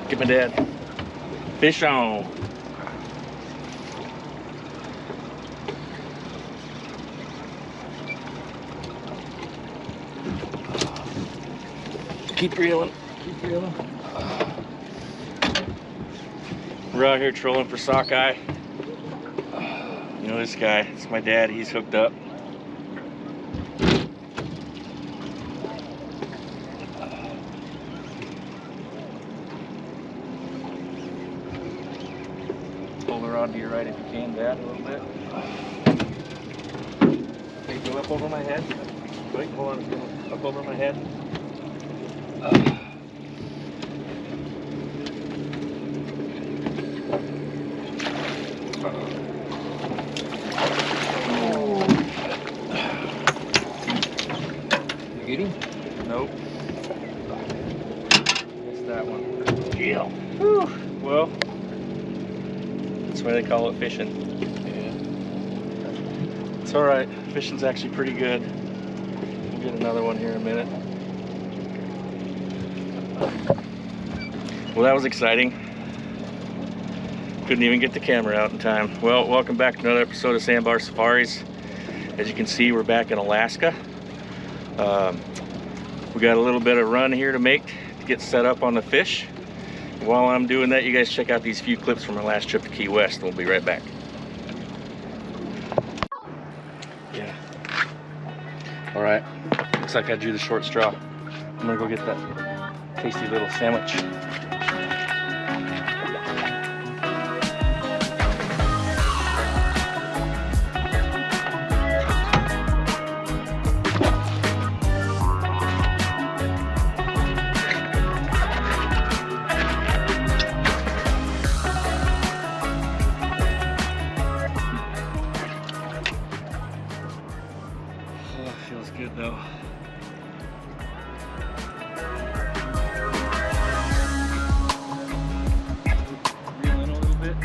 Get my dad. Fish on. Keep reeling. Keep reeling. We're out here trolling for sockeye. You know this guy, it's my dad, he's hooked up. Pull the rod to your right if you can, Dad, a little bit. Okay, go up over my head. Wait, hold on, go up over my head. Get him? Nope. Missed that one. Yeah. Whew. Well, that's why they call it fishing. Yeah. It's alright. Fishing's actually pretty good. We'll get another one here in a minute. Well, that was exciting. Couldn't even get the camera out in time. Well, welcome back to another episode of Sandbar Safaris. As you can see, we're back in Alaska. We got a little bit of run here to make to get set up on the fish. While I'm doing that, you guys check out these few clips from our last trip to Key West, and we'll be right back. Yeah. All right. Looks like I drew the short straw. I'm gonna go get that tasty little sandwich. Feels good though. Reel in a little bit.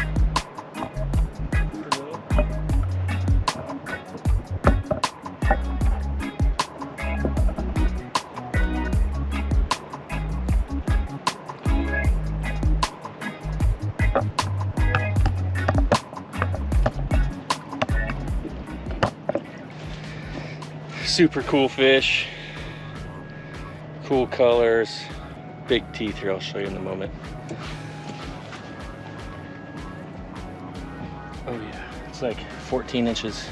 Super cool fish, cool colors, big teeth here, I'll show you in a moment. Oh yeah, it's like 14 inches.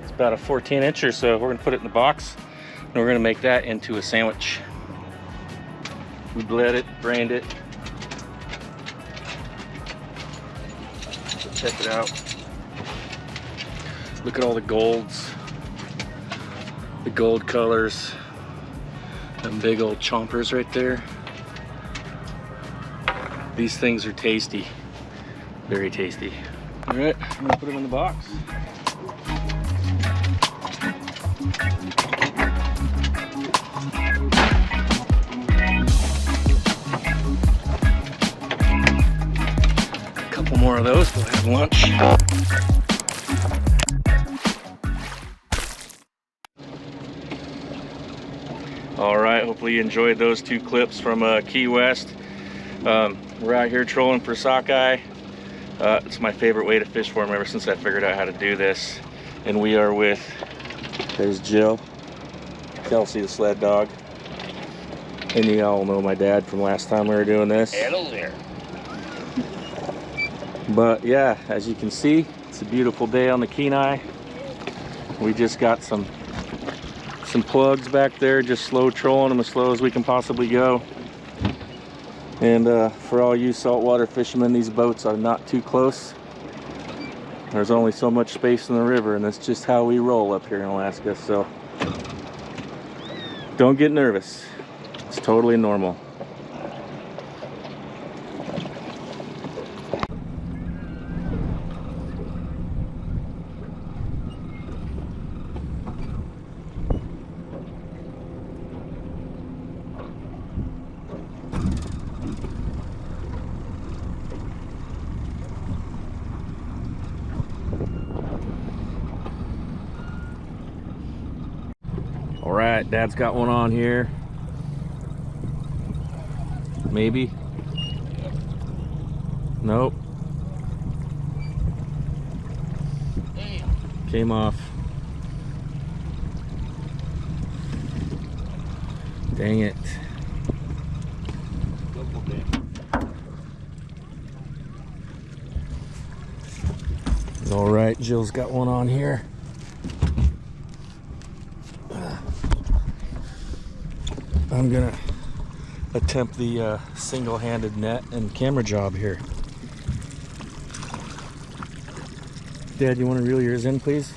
It's about a 14 incher, so we're gonna put it in the box and we're gonna make that into a sandwich. We bled it, brained it. So check it out. Look at all the golds. The gold colors, them big old chompers right there. These things are tasty, very tasty. All right, I'm gonna put them in the box. A couple more of those, we'll have lunch. All right, hopefully you enjoyed those two clips from Key West. We're out here trolling for sockeye. It's my favorite way to fish for them ever since I figured out how to do this. And we are with, there's Jill, Kelsey the sled dog. And you all know my dad from last time we were doing this. Hello there. But yeah, as you can see, it's a beautiful day on the Kenai. We just got some plugs back there, just slow trolling them as slow as we can possibly go. And for all you saltwater fishermen, these boats are not too close. There's only so much space in the river, and that's just how we roll up here in Alaska, so don't get nervous. It's totally normal. All right, Dad's got one on here. Maybe. Nope. Came off. Dang it. All right, Jill's got one on here. I'm gonna attempt the single-handed net and camera job here. Dad, you want to reel yours in, please?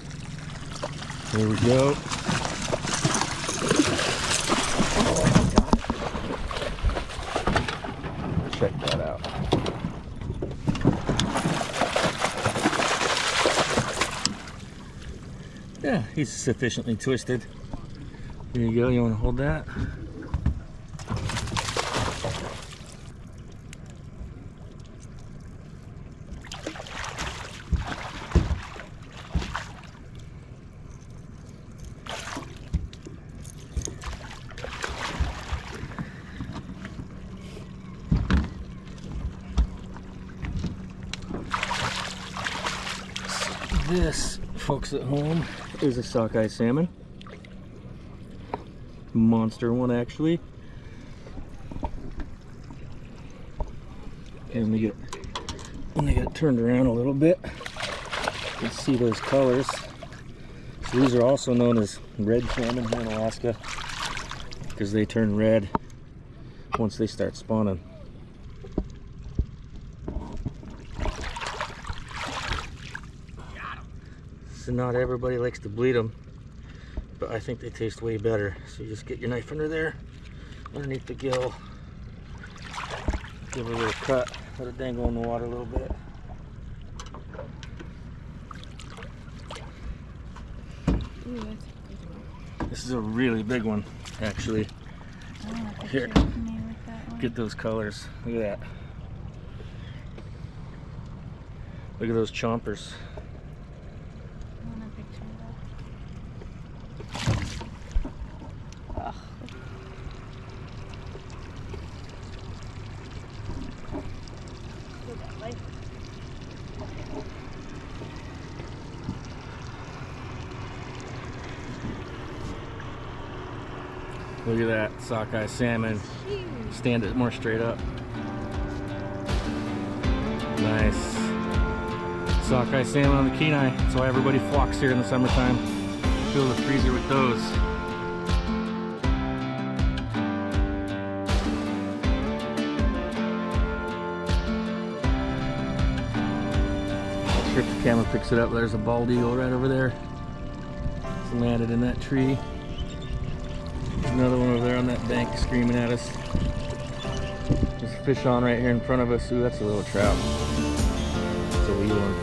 Here we go. Check that out. Yeah, he's sufficiently twisted. Here you go. You want to hold that? This, folks at home, is a sockeye salmon. Monster one, actually. And let me get it turned around a little bit. You can see those colors. So these are also known as red salmon here in Alaska because they turn red once they start spawning. So not everybody likes to bleed them, but I think they taste way better. So you just get your knife under there, underneath the gill, give it a little cut, let it dangle in the water a little bit. Ooh, that's a good one. This is a really big one, actually. Here, get those colors. Look at that. Look at those chompers. Look at that sockeye salmon. Stand it more straight up. Nice. Sockeye salmon on the Kenai. That's why everybody flocks here in the summertime. Fill the freezer with those. Sure if the camera picks it up. There's a bald eagle right over there. It's landed in that tree. Another one over there on that bank screaming at us. There's a fish on right here in front of us. Ooh, that's a little trout. It's a wee one.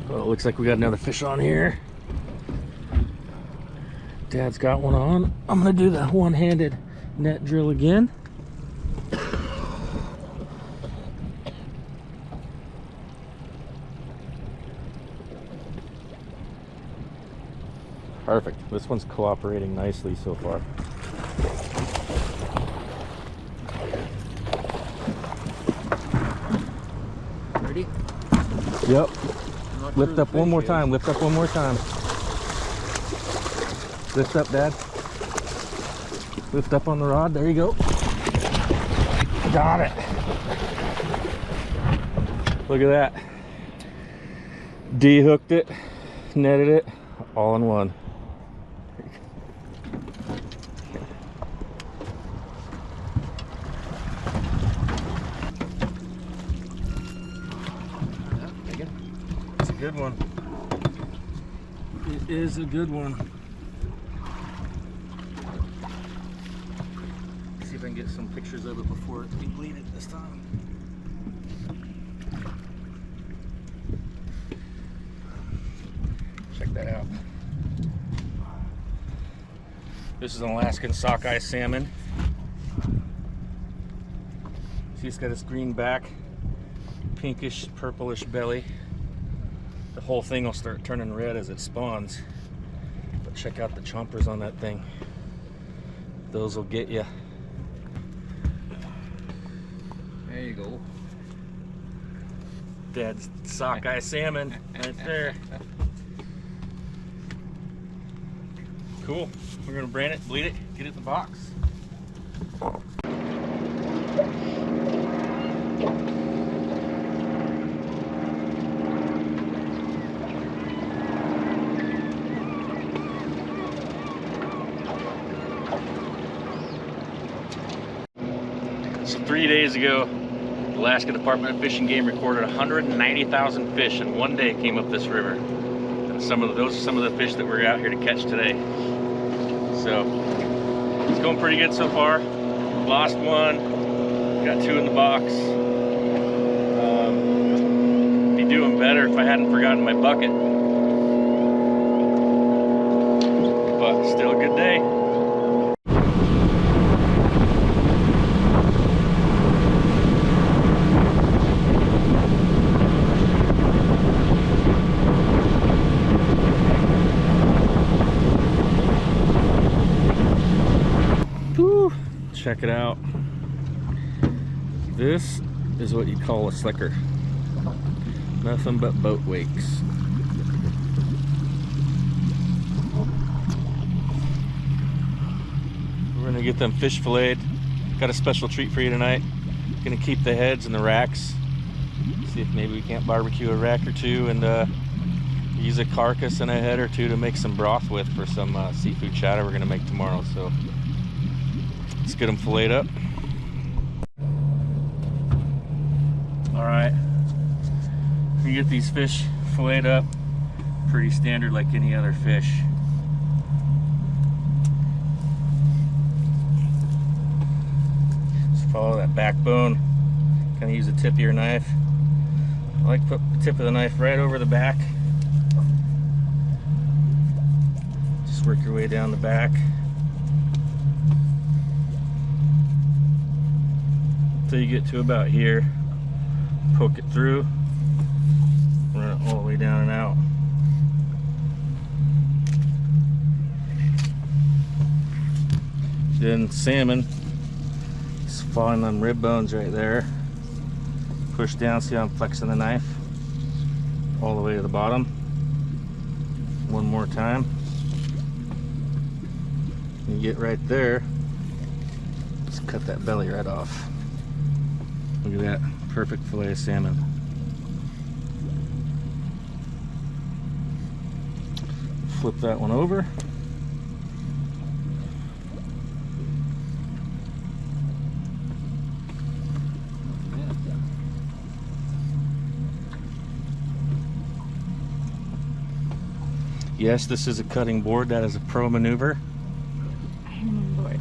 Well, it looks like we got another fish on here. Dad's got one on. I'm gonna do the one-handed net drill again. Perfect. This one's cooperating nicely so far. Ready? Yep. Lift up one more time. Lift up one more time. Lift up, Dad. Lift up on the rod. There you go. Got it. Look at that. De-hooked it, netted it, all in one. Good one. It is a good one. see if I can get some pictures of it before we bleed it this time. Check that out. This is an Alaskan sockeye salmon. See, it's got this green back, pinkish, purplish belly. The whole thing will start turning red as it spawns. But check out the chompers on that thing. Those will get you. There you go. Dad's sockeye salmon right there. Cool. We're gonna brand it, bleed it, get it in the box. So 3 days ago, the Alaska Department of Fish and Game recorded 190,000 fish in one day came up this river. And those are some of the fish that we're out here to catch today. So it's going pretty good so far. Lost one, got 2 in the box. Be doing better if I hadn't forgotten my bucket. But still a good day. Check it out. This is what you call a slicker. Nothing but boat wakes. We're gonna get them fish filleted. Got a special treat for you tonight. Gonna keep the heads and the racks. See if maybe we can't barbecue a rack or two and use a carcass and a head or two to make some broth with for some seafood chowder we're gonna make tomorrow. So let's get them filleted up. All right, you get these fish filleted up, pretty standard like any other fish. Just follow that backbone. Kind of use the tip of your knife. I like to put the tip of the knife right over the back. Just work your way down the back. Until you get to about here, poke it through, run it all the way down and out. Then salmon, just falling on rib bones right there. Push down, see how I'm flexing the knife all the way to the bottom. One more time. You get right there, just cut that belly right off. Look at that, perfect fillet of salmon. Flip that one over. Yes, this is a cutting board. That is a pro maneuver. Ironing board.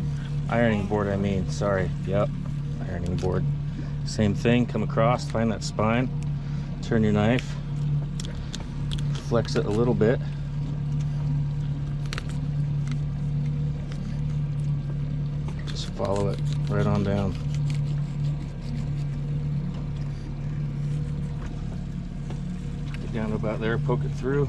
Ironing board, I mean. Sorry. Yep, ironing board. Same thing, come across, find that spine, turn your knife, flex it a little bit. Just follow it right on down. Get down to about there, poke it through.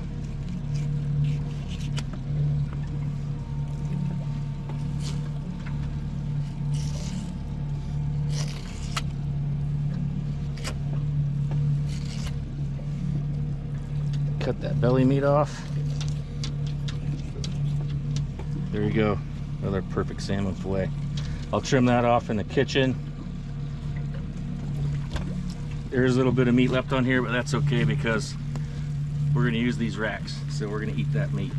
Cut that belly meat off. There you go, another perfect salmon fillet. I'll trim that off in the kitchen. There's a little bit of meat left on here, but that's okay because we're going to use these racks, so we're going to eat that meat.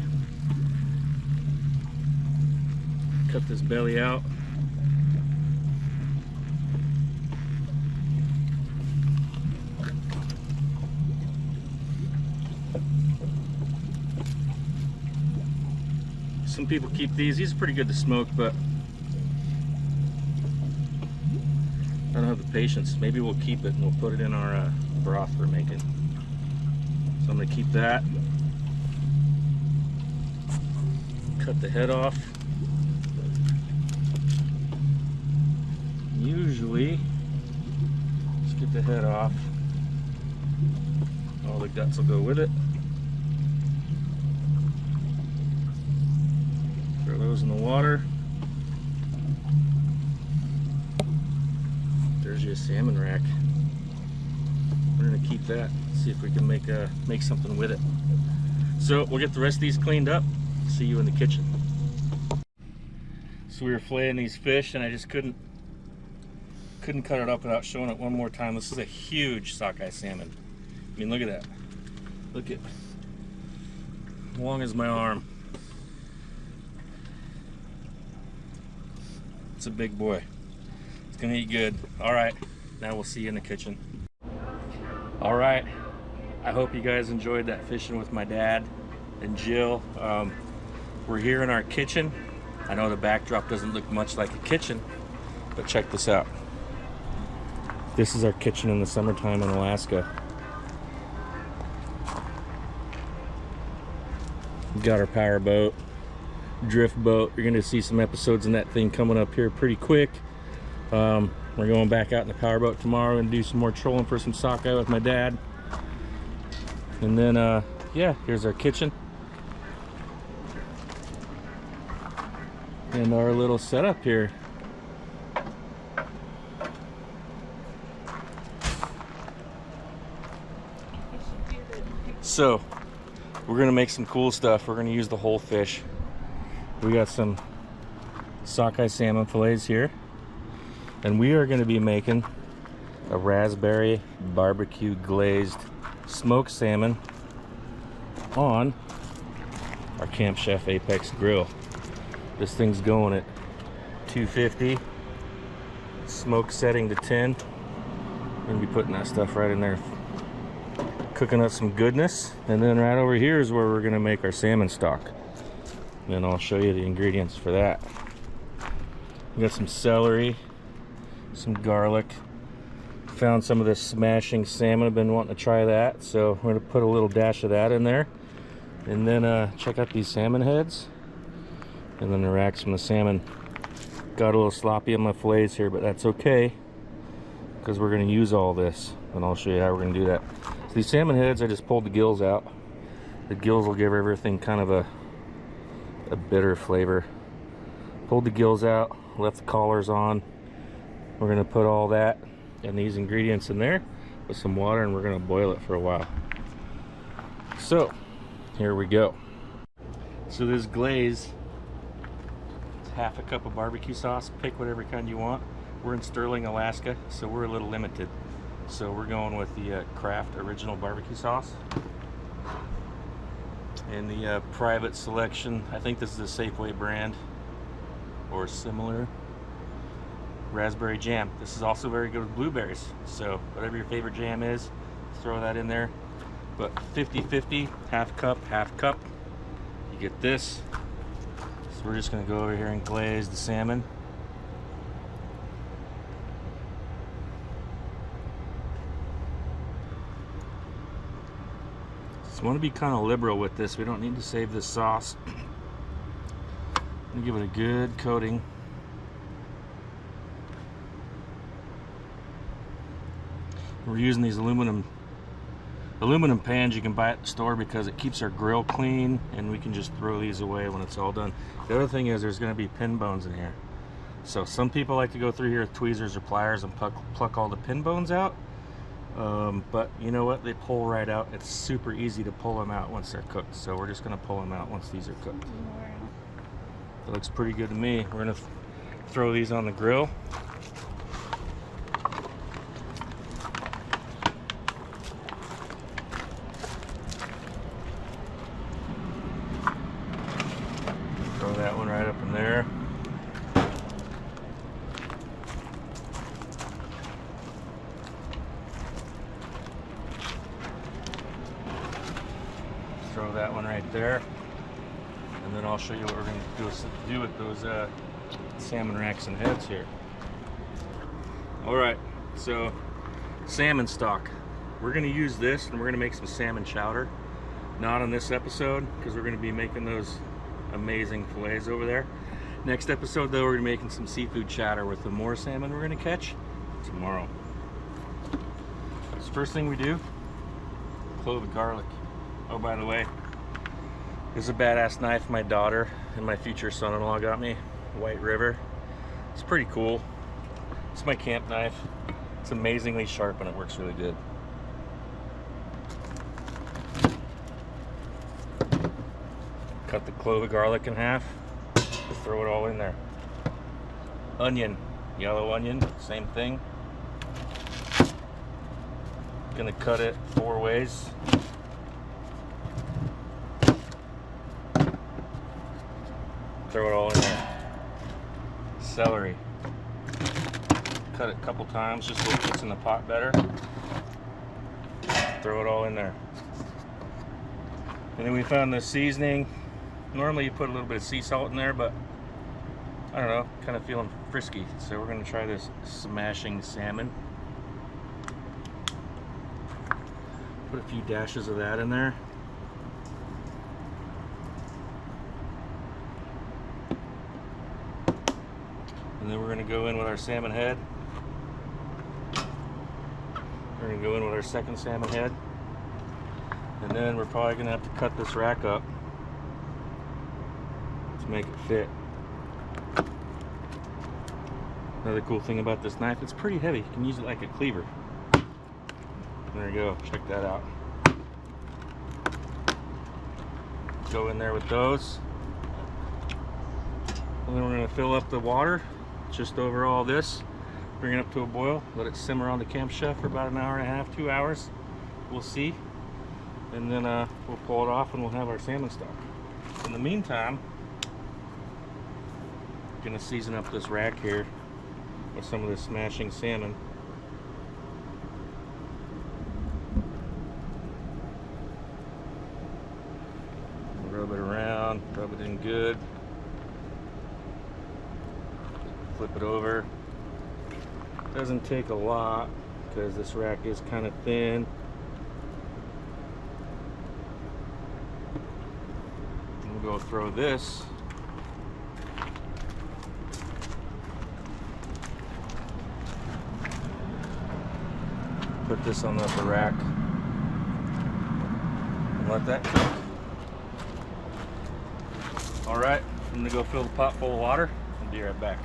Cut this belly out. Some people keep these. These are pretty good to smoke, but don't have the patience. Maybe we'll keep it and we'll put it in our broth we're making. So I'm gonna keep that. Cut the head off. Usually, just get the head off. All the guts will go with it. Throw those in the water. There's your salmon rack. We're gonna keep that. See if we can make something with it. So we'll get the rest of these cleaned up. See you in the kitchen. So we were filleting these fish, and I just couldn't cut it up without showing it one more time. This is a huge sockeye salmon. I mean, look at that. Look at, as long as my arm. It's a big boy. It's gonna eat good. All right, now we'll see you in the kitchen. All right, I hope you guys enjoyed that fishing with my dad and Jill. We're here in our kitchen. I know the backdrop doesn't look much like a kitchen, but check this out. This is our kitchen in the summertime in Alaska. We've got our power boat, drift boat. You're gonna see some episodes in that thing coming up here pretty quick. We're going back out in the power boat tomorrow and do some more trolling for some sockeye with my dad. And then, yeah, here's our kitchen. And our little setup here. So, we're gonna make some cool stuff. We're gonna use the whole fish. We got some sockeye salmon fillets here. And we are going to be making a raspberry barbecue glazed smoked salmon on our Camp Chef Apex grill. This thing's going at 250, smoke setting to 10. We're going to be putting that stuff right in there, cooking up some goodness. And then right over here is where we're going to make our salmon stock. And I'll show you the ingredients for that. We got some celery, some garlic. Found some of this smashing salmon. I've been wanting to try that, so we're going to put a little dash of that in there. And then check out these salmon heads. And then the racks from the salmon. Got a little sloppy on my fillets here, but that's okay, because we're going to use all this. And I'll show you how we're going to do that. So these salmon heads, I just pulled the gills out. The gills will give everything kind of a bitter flavor. Pulled the gills out, left the collars on. We're going to put all that and these ingredients in there with some water, and we're going to boil it for a while. So here we go. So this glaze, it's half a cup of barbecue sauce. Pick whatever kind you want. We're in Sterling, Alaska, so we're a little limited. So we're going with the Kraft original barbecue sauce. And the private selection, I think this is a Safeway brand or similar, raspberry jam. This is also very good with blueberries, so whatever your favorite jam is, throw that in there. But 50-50, half cup, you get this. So we're just going to go over here and glaze the salmon. So I want to be kind of liberal with this. We don't need to save this sauce. I'm going to give it a good coating. We're using these aluminum pans you can buy at the store because it keeps our grill clean, and we can just throw these away when it's all done. The other thing is there's going to be pin bones in here. So some people like to go through here with tweezers or pliers and pluck all the pin bones out. But you know what? They pull right out. It's super easy to pull them out once they're cooked. So we're just going to pull them out once these are cooked. That looks pretty good to me. We're going to throw these on the grill. Throw that one right up in there. Throw that one right there. And then I'll show you what we're going to do with those salmon racks and heads here. All right, so salmon stock. We're gonna use this and we're gonna make some salmon chowder. Not on this episode, because we're gonna be making those amazing fillets over there. Next episode though, we're gonna be making some seafood chowder with the more salmon we're gonna catch tomorrow. So first thing we do, clove of garlic. Oh, by the way, this is a badass knife my daughter and my future son-in-law got me, White River. It's pretty cool. It's my camp knife. It's amazingly sharp and it works really good. Cut the clove of garlic in half, throw it all in there. Onion, yellow onion, same thing. Gonna cut it 4 ways. Throw it all in there. Celery. Cut it a couple times just so it fits in the pot better. Throw it all in there. And then we found the seasoning. Normally you put a little bit of sea salt in there, but I don't know, kind of feeling frisky. So we're gonna try this smashing salmon. Put a few dashes of that in there. And then we're gonna go in with our salmon head. We're gonna go in with our second salmon head. And then we're probably gonna have to cut this rack up to make it fit. Another cool thing about this knife, it's pretty heavy. You can use it like a cleaver. There you go, check that out. Go in there with those. And then we're gonna fill up the water just over all this. Bring it up to a boil, let it simmer on the camp chef for about 1.5 hours, 2 hours. We'll see. And then we'll pull it off and we'll have our salmon stock. In the meantime, I'm gonna season up this rack here with some of this smashing salmon. Rub it around, rub it in good. Flip it over. Doesn't take a lot because this rack is kind of thin. We'll go throw this. Put this on the upper rack and let that cook. All right, I'm gonna go fill the pot full of water and be right back.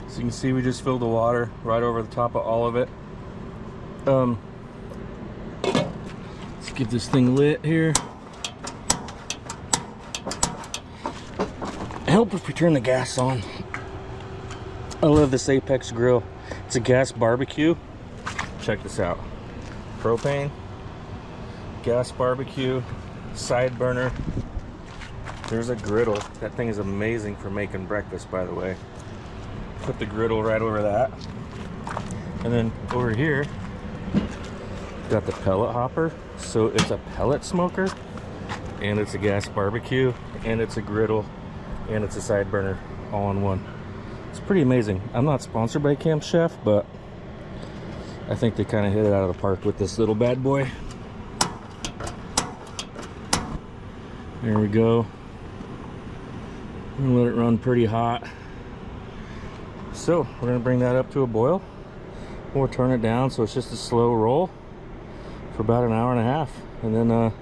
So you can see we just filled the water right over the top of all of it. Let's get this thing lit here. Help if we turn the gas on. I love this Apex grill. It's a gas barbecue. Check this out. Propane, gas barbecue, side burner. There's a griddle. That thing is amazing for making breakfast, by the way. Put the griddle right over that. And then over here, got the pellet hopper. So it's a pellet smoker, and it's a gas barbecue, and it's a griddle, and it's a side burner all in one. It's pretty amazing. I'm not sponsored by Camp Chef, but I think they kind of hit it out of the park with this little bad boy. There we go. I'm gonna let it run pretty hot. So we're gonna bring that up to a boil. We'll turn it down so it's just a slow roll for about 1.5 hours. And then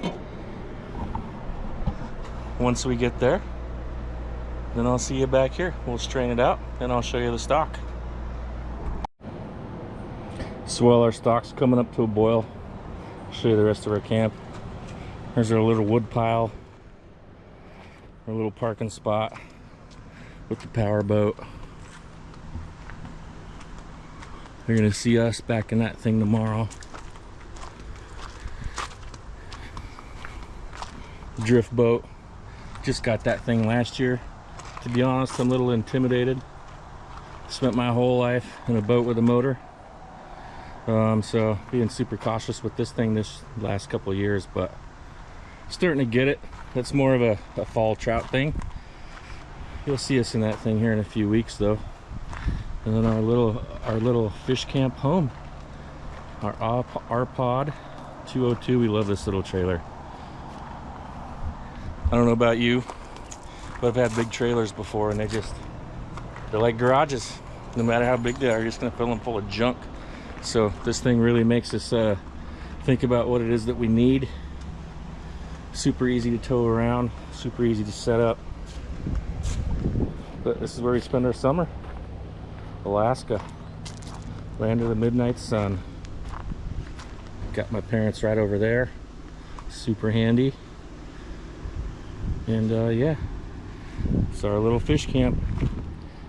once we get there, then I'll see you back here. We'll strain it out and I'll show you the stock. So while our stock's coming up to a boil, I'll show you the rest of our camp. There's our little wood pile, our little parking spot with the power boat. You're gonna see us back in that thing tomorrow. Drift boat. Just got that thing last year. To be honest, I'm a little intimidated. Spent my whole life in a boat with a motor. So being super cautious with this thing this last couple of years, but starting to get it. That's more of a fall trout thing. You'll see us in that thing here in a few weeks though. And then our little fish camp home. Our pod 202. We love this little trailer. I don't know about you, but I've had big trailers before and they're like garages. No matter how big they are, you're just gonna fill them full of junk. So this thing really makes us think about what it is that we need. Super easy to tow around, super easy to set up. But this is where we spend our summer. Alaska, land of the midnight sun. Got my parents right over there, super handy. And yeah, it's our little fish camp.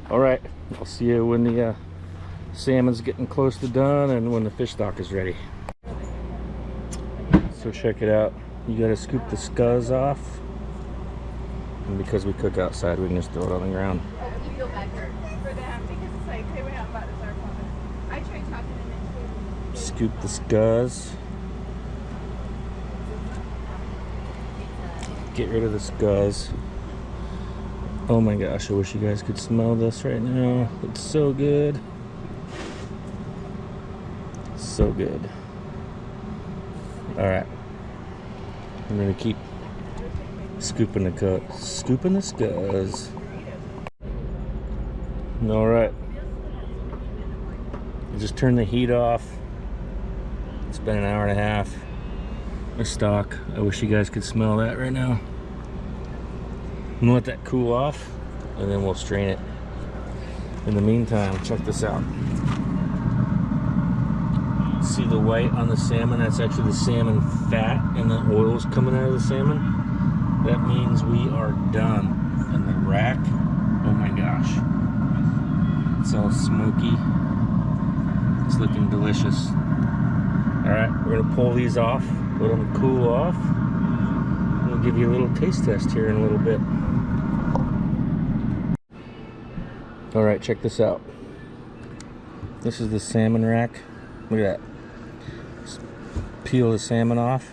All right, I'll see you when the salmon's getting close to done and when the fish stock is ready. So check it out. You gotta scoop the scuzz off. And because we cook outside, we can just throw it on the ground. You feel bad for them because it's like they went out about this our problem. I tried talking them into Scoop the scuzz. Get rid of the scuzz. Oh my gosh, I wish you guys could smell this right now. It's so good. So good. All right. I'm gonna keep scooping the scuzz. All right. I just turned the heat off. It's been an hour and a half. The stock. I wish you guys could smell that right now. I'm gonna let that cool off and then we'll strain it. In the meantime, check this out. See the white on the salmon? That's actually the salmon fat and the oil's coming out of the salmon. That means we are done. And the rack, oh my gosh. It's all smoky. It's looking delicious. All right, we're gonna pull these off, let them cool off. We'll give you a little taste test here in a little bit. All right, check this out. This is the salmon rack. Look at that. Just peel the salmon off.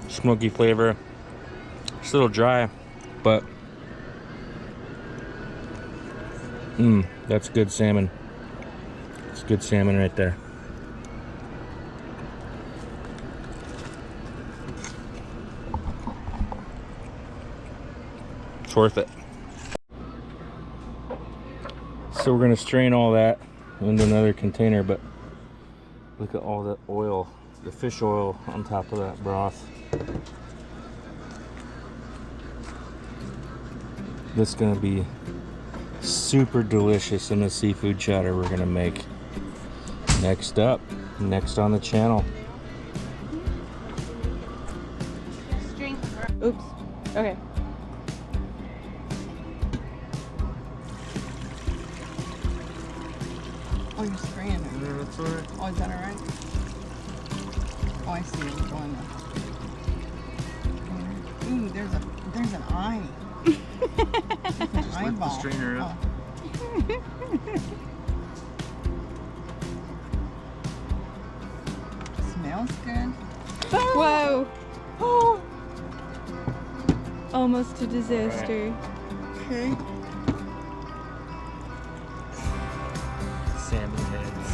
Smoky flavor. It's a little dry, but that's good salmon. It's good salmon right there. It's worth it. So we're gonna strain all that into another container, but look at all the oil, the fish oil on top of that broth. This is gonna be super delicious in the seafood chowder we're gonna make. Next up, next on the channel. Oops. Okay. Oh, you're spraying it. Yeah, that's all right. Oh, is that all right? Oh, I see. It's going there. Ooh, there's an eye. There's an Just eyeball. lift the strainer up. Smells good. Whoa. Oh. Almost a disaster. Okay. Salmon heads.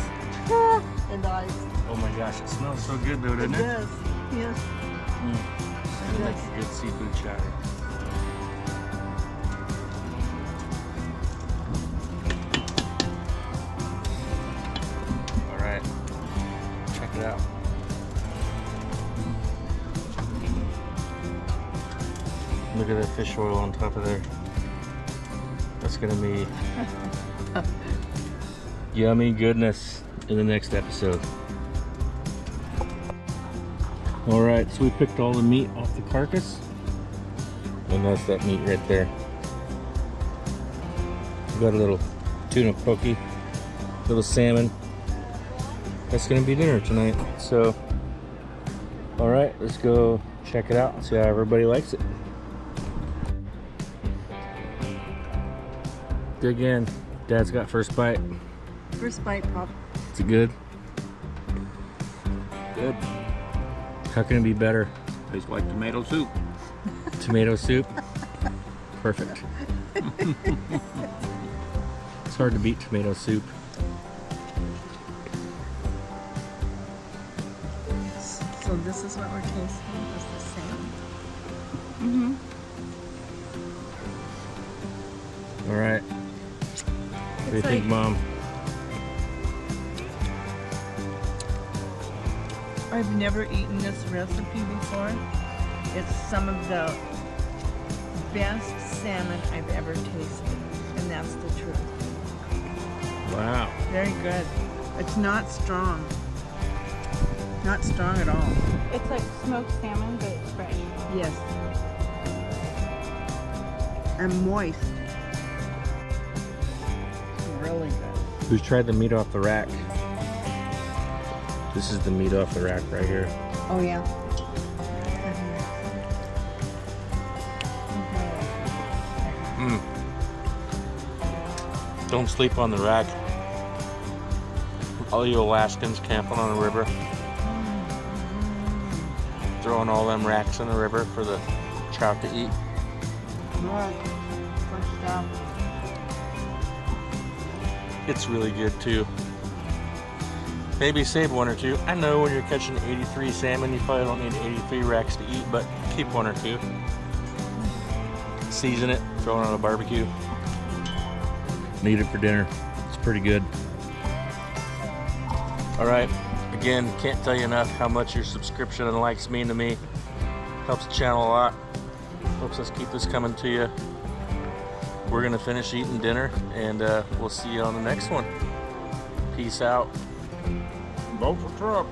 And eyes. Oh my gosh, it smells so good though, doesn't it? Yes. Yes. Sounds like a good seafood chowder. All right, check it out. Look at that fish oil on top of there. That's gonna be yummy goodness in the next episode. All right, so we picked all the meat off the carcass, and that's that meat right there. We got a little tuna pokey, little salmon. That's gonna be dinner tonight. So, all right, let's go check it out and see how everybody likes it. Dig in. Dad's got first bite. First bite, Pop. Is it good? Good. How can it be better? Tastes like tomato soup. Tomato soup. Perfect. It's hard to beat tomato soup. So this is what we're tasting. Is the same. Mm-hmm. All right. What do you think, like- Mom? I've never eaten this recipe before. It's some of the best salmon I've ever tasted, and that's the truth. Wow. Very good. It's not strong. Not strong at all. It's like smoked salmon, but it's fresh. Yes. And moist. Really good. Who's tried the meat off the rack? This is the meat off the rack right here. Oh yeah. Mm. Don't sleep on the rack. All you Alaskans camping on the river, throwing all them racks in the river for the trout to eat. Right. Good stuff. It's really good too. Maybe save one or two. I know when you're catching 83 salmon, you probably don't need 83 racks to eat, but keep one or two. Season it, throw it on a barbecue. Eat it for dinner. It's pretty good. All right. Again, can't tell you enough how much your subscription and likes mean to me. Helps the channel a lot. Helps us keep this coming to you. We're gonna finish eating dinner, and we'll see you on the next one. Peace out. Vote for Trump.